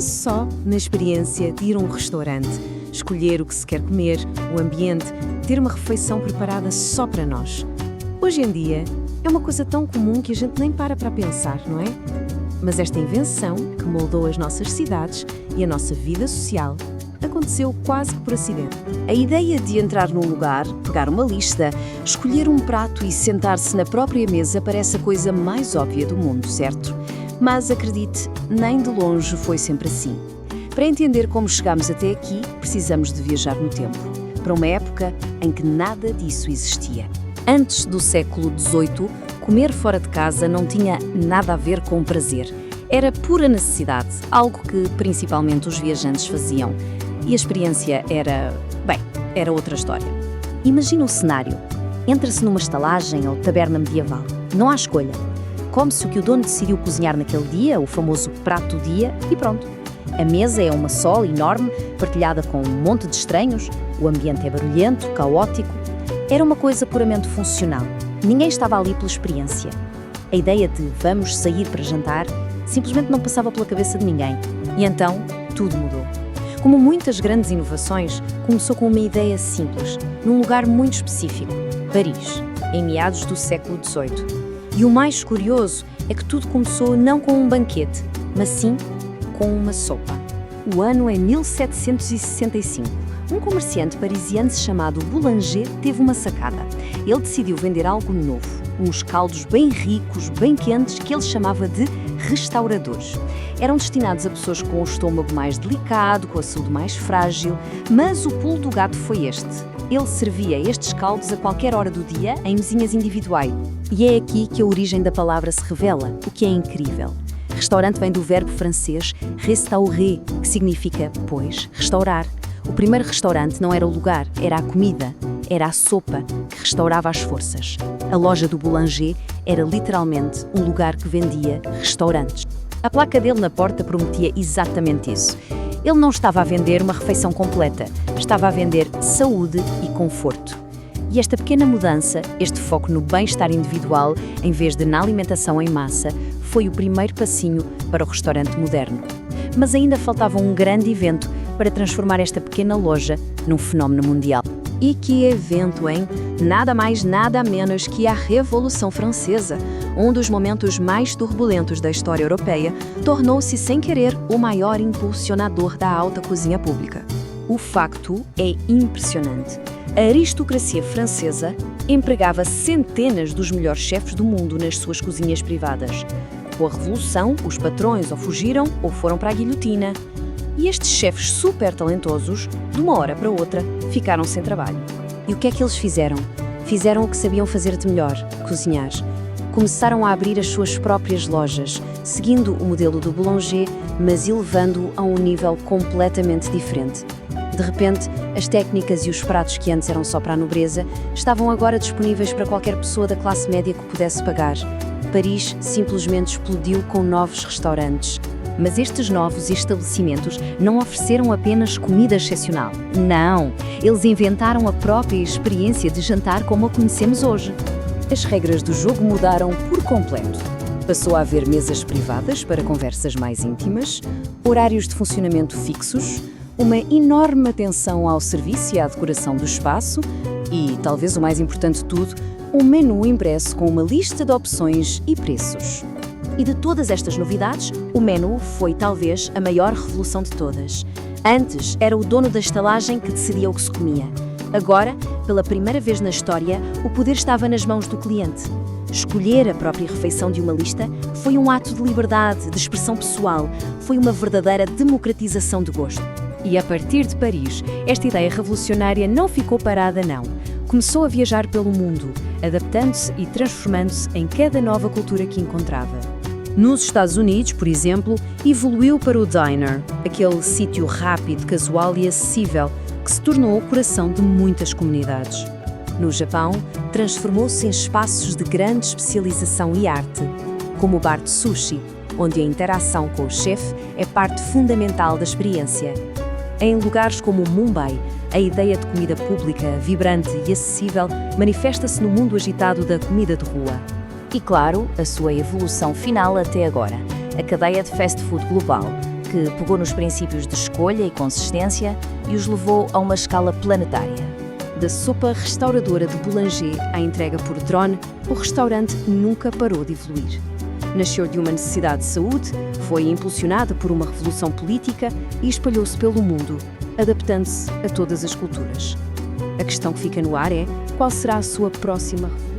Pense só na experiência de ir a um restaurante, escolher o que se quer comer, o ambiente, ter uma refeição preparada só para nós. Hoje em dia, é uma coisa tão comum que a gente nem para pensar, não é? Mas esta invenção, que moldou as nossas cidades e a nossa vida social, aconteceu quase que por acidente. A ideia de entrar num lugar, pegar uma lista, escolher um prato e sentar-se na própria mesa parece a coisa mais óbvia do mundo, certo? Mas acredite, nem de longe foi sempre assim. Para entender como chegámos até aqui, precisamos de viajar no tempo, para uma época em que nada disso existia. Antes do século XVIII, comer fora de casa não tinha nada a ver com prazer. Era pura necessidade, algo que principalmente os viajantes faziam. E a experiência era outra história. Imagina o cenário. Entra-se numa estalagem ou taberna medieval. Não há escolha. Come-se o que o dono decidiu cozinhar naquele dia, o famoso prato do dia, e pronto. A mesa é uma só, enorme, partilhada com um monte de estranhos. O ambiente é barulhento, caótico. Era uma coisa puramente funcional. Ninguém estava ali pela experiência. A ideia de vamos sair para jantar simplesmente não passava pela cabeça de ninguém. E então, tudo mudou. Como muitas grandes inovações, começou com uma ideia simples, num lugar muito específico, Paris, em meados do século XVIII. E o mais curioso é que tudo começou não com um banquete, mas sim com uma sopa. O ano é 1765. Um comerciante parisiense chamado Boulanger teve uma sacada. Ele decidiu vender algo novo, uns caldos bem ricos, bem quentes, que ele chamava de restauradores. Eram destinados a pessoas com o estômago mais delicado, com a saúde mais frágil, mas o pulo do gato foi este. Ele servia estes caldos a qualquer hora do dia, em mesinhas individuais. E é aqui que a origem da palavra se revela, o que é incrível. Restaurante vem do verbo francês restaurer, que significa, pois, restaurar. O primeiro restaurante não era o lugar, era a comida, era a sopa que restaurava as forças. A loja do Boulanger era literalmente um lugar que vendia restaurantes. A placa dele na porta prometia exatamente isso. Ele não estava a vender uma refeição completa, estava a vender saúde e conforto. E esta pequena mudança, este foco no bem-estar individual, em vez de na alimentação em massa, foi o primeiro passinho para o restaurante moderno. Mas ainda faltava um grande evento para transformar esta pequena loja num fenómeno mundial. E que evento, hein? Nada mais, nada menos que a Revolução Francesa. Um dos momentos mais turbulentos da história europeia, tornou-se, sem querer, o maior impulsionador da alta cozinha pública. O facto é impressionante. A aristocracia francesa empregava centenas dos melhores chefes do mundo nas suas cozinhas privadas. Com a Revolução, os patrões ou fugiram ou foram para a guilhotina. E estes chefes super talentosos, de uma hora para outra, ficaram sem trabalho. E o que é que eles fizeram? Fizeram o que sabiam fazer de melhor, cozinhar. Começaram a abrir as suas próprias lojas, seguindo o modelo do Boulanger, mas elevando-o a um nível completamente diferente. De repente, as técnicas e os pratos que antes eram só para a nobreza, estavam agora disponíveis para qualquer pessoa da classe média que pudesse pagar. Paris simplesmente explodiu com novos restaurantes. Mas estes novos estabelecimentos não ofereceram apenas comida excepcional. Não! Eles inventaram a própria experiência de jantar como a conhecemos hoje. As regras do jogo mudaram por completo. Passou a haver mesas privadas para conversas mais íntimas, horários de funcionamento fixos, uma enorme atenção ao serviço e à decoração do espaço e, talvez o mais importante de tudo, um menu impresso com uma lista de opções e preços. E de todas estas novidades, o menu foi talvez a maior revolução de todas. Antes, era o dono da estalagem que decidia o que se comia. Agora, pela primeira vez na história, o poder estava nas mãos do cliente. Escolher a própria refeição de uma lista foi um ato de liberdade, de expressão pessoal, foi uma verdadeira democratização de gosto. E a partir de Paris, esta ideia revolucionária não ficou parada, não. Começou a viajar pelo mundo, adaptando-se e transformando-se em cada nova cultura que encontrava. Nos Estados Unidos, por exemplo, evoluiu para o diner, aquele sítio rápido, casual e acessível, que se tornou o coração de muitas comunidades. No Japão, transformou-se em espaços de grande especialização e arte, como o bar de sushi, onde a interação com o chefe é parte fundamental da experiência. Em lugares como Mumbai, a ideia de comida pública, vibrante e acessível manifesta-se no mundo agitado da comida de rua. E, claro, a sua evolução final até agora, a cadeia de fast food global, que pegou nos princípios de escolha e consistência e os levou a uma escala planetária. Da sopa restauradora de boulanger à entrega por drone, o restaurante nunca parou de evoluir. Nasceu de uma necessidade de saúde, foi impulsionada por uma revolução política e espalhou-se pelo mundo, adaptando-se a todas as culturas. A questão que fica no ar é: qual será a sua próxima revolução?